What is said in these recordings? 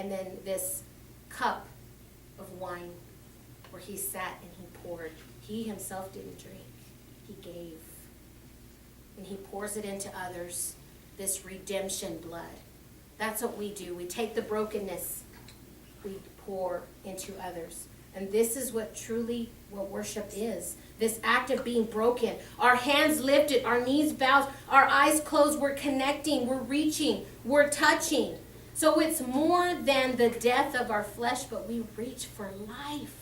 And then this cup of wine where he sat and he poured. He himself didn't drink. He gave. And he pours it into others, this redemption blood. That's what we do. We take the brokenness, we pour into others. And this is what worship is. This act of being broken. Our hands lifted, our knees bowed, our eyes closed. We're connecting, we're reaching, we're touching. So it's more than the death of our flesh, but we reach for life.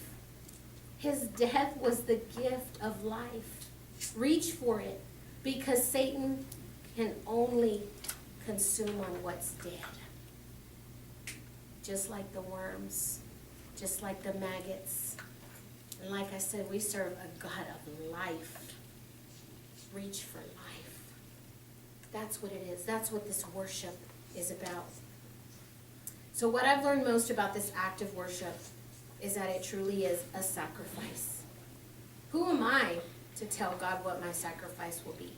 His death was the gift of life. Reach for it, because Satan can only consume on what's dead. Just like the worms, just like the maggots. And like I said, we serve a God of life. Reach for life. That's what it is. That's what this worship is about. So what I've learned most about this act of worship is that it truly is a sacrifice. Who am I to tell God what my sacrifice will be?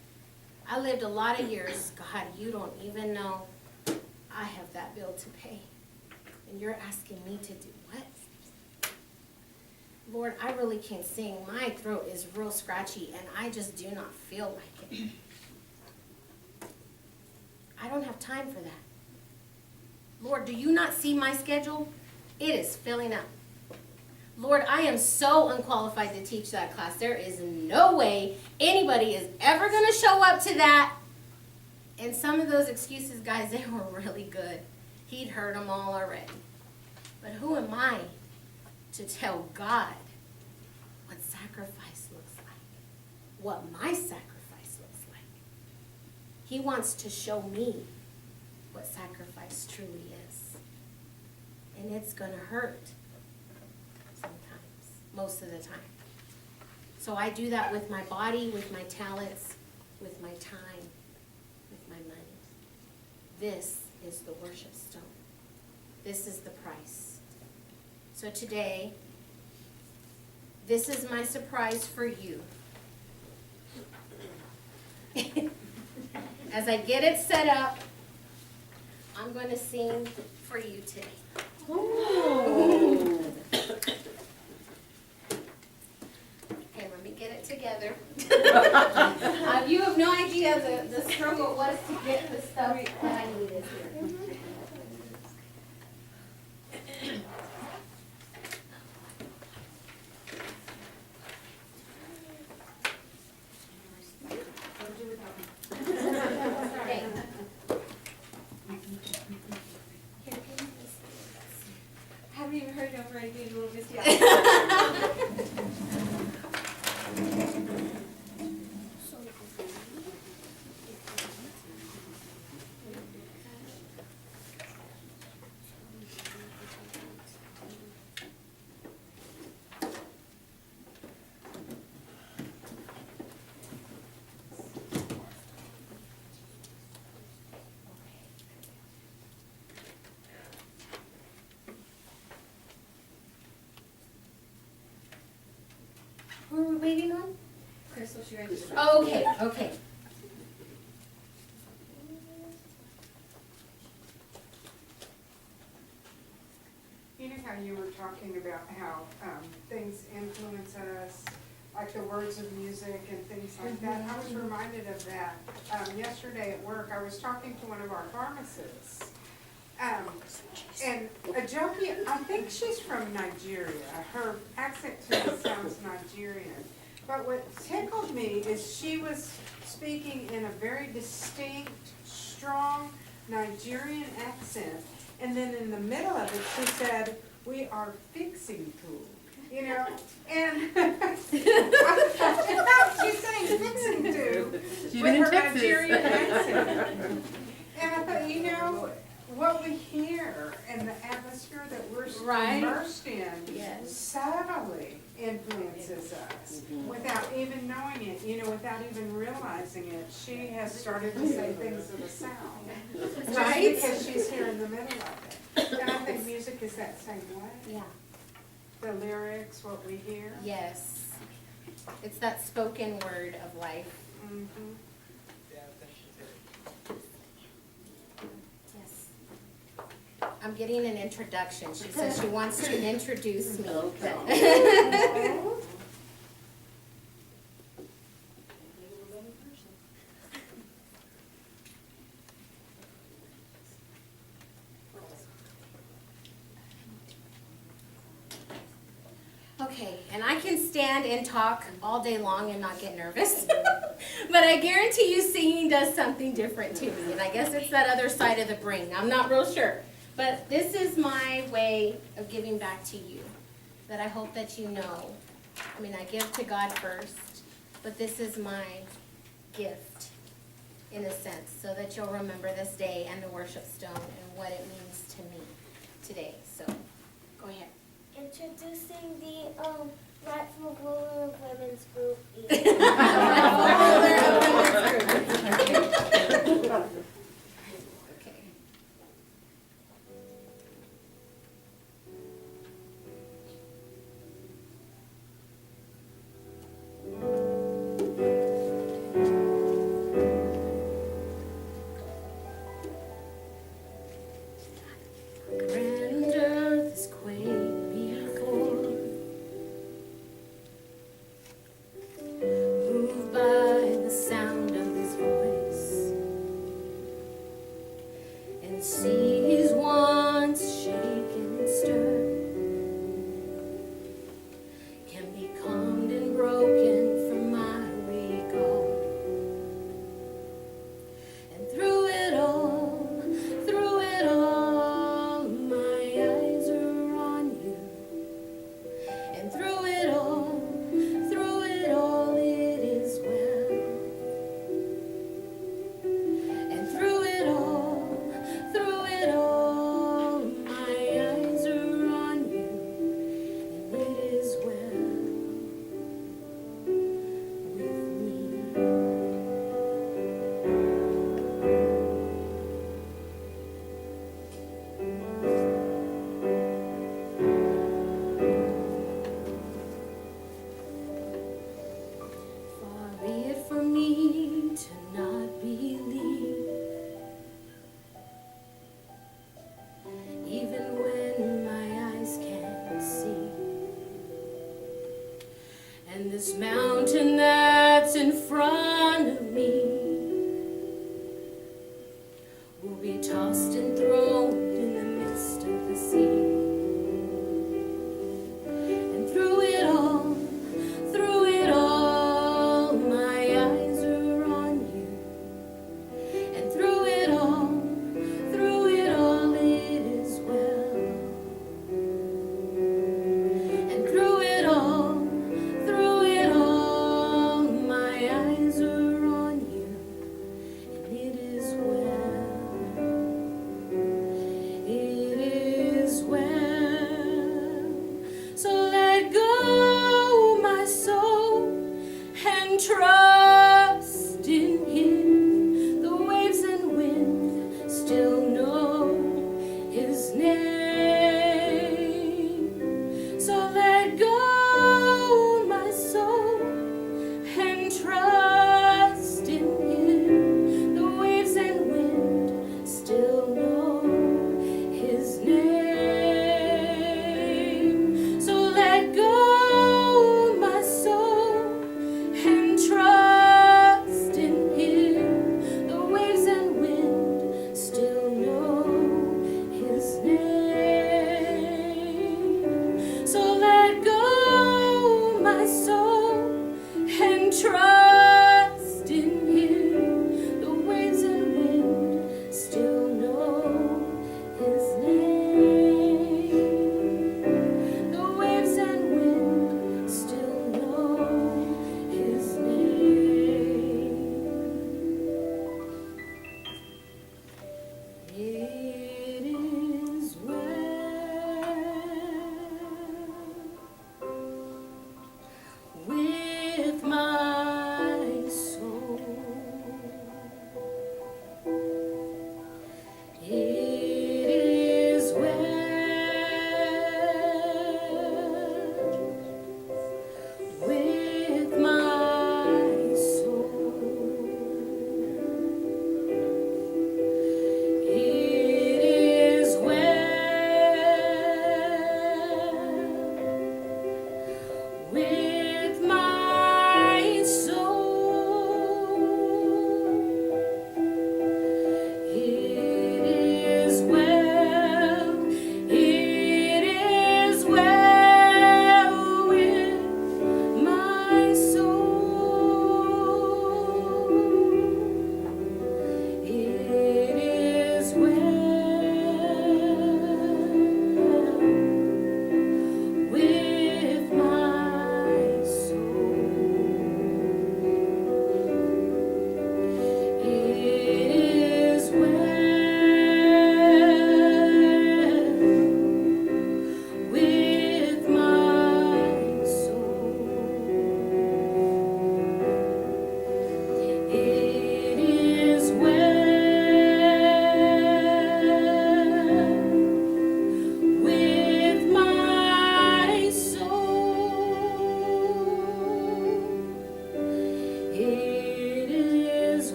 I lived a lot of years. God, you don't even know I have that bill to pay. And you're asking me to do what? Lord, I really can't sing. My throat is real scratchy and I just do not feel like it. I don't have time for that. Lord, do you not see my schedule? It is filling up. Lord, I am so unqualified to teach that class. There is no way anybody is ever going to show up to that. And some of those excuses, guys, they were really good. He'd heard them all already. But who am I to tell God what sacrifice looks like? What my sacrifice looks like? He wants to show me what sacrifice truly is. And it's going to hurt sometimes, most of the time. So I do that with my body, with my talents, with my time, with my money. This is the worship stone. This is the price. So today, this is my surprise for you. As I get it set up, I'm going to sing for you today. Ooh. Okay, let me get it together. You have no idea the struggle it was to get the stuff that I needed here. Okay. I haven't even heard over any little bit yet. Who are we waiting on? Crystal, she ready to Okay, okay. You know how you were talking about how things influence us, like the words of music and things like that? I was reminded of that yesterday at work. I was talking to one of our pharmacists. And Ajoki, I think she's from Nigeria. Her accent to me sounds Nigerian. But what tickled me is she was speaking in a very distinct, strong Nigerian accent. And then in the middle of it, she said, "We are fixing to," you know, and she's saying fixing to with her Nigerian accent. And I thought, you know, what we hear and the atmosphere that we're Right. immersed in Yes. subtly influences us without even knowing it, you know, without even realizing it. She has started to say things of the sound. Just Right. because she's here in the middle of it. And I think music is that same way. Yeah. The lyrics, what we hear. Yes. It's that spoken word of life. Mhm. Yes. I'm getting an introduction. She says she wants to introduce me. Okay, and I can stand and talk all day long and not get nervous. But I guarantee you singing does something different to me. And I guess it's that other side of the brain. I'm not real sure. But this is my way of giving back to you. That I hope that you know. I mean, I give to God first. But this is my gift, in a sense. So that you'll remember this day and the worship stone and what it means to me today. So, go ahead. Introducing the rightful ruler of women's group E. Okay. Grand earth is quake before, moved by the sound of his voice.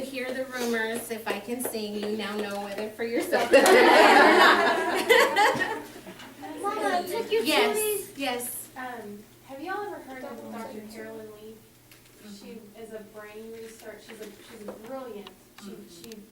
hear the rumors, if I can sing, you now know whether for yourself that I am or not. Mama, took your Yes, titties. yes. Have y'all ever heard of Dr. Carolyn Lee? She is a brain research. She's brilliant. She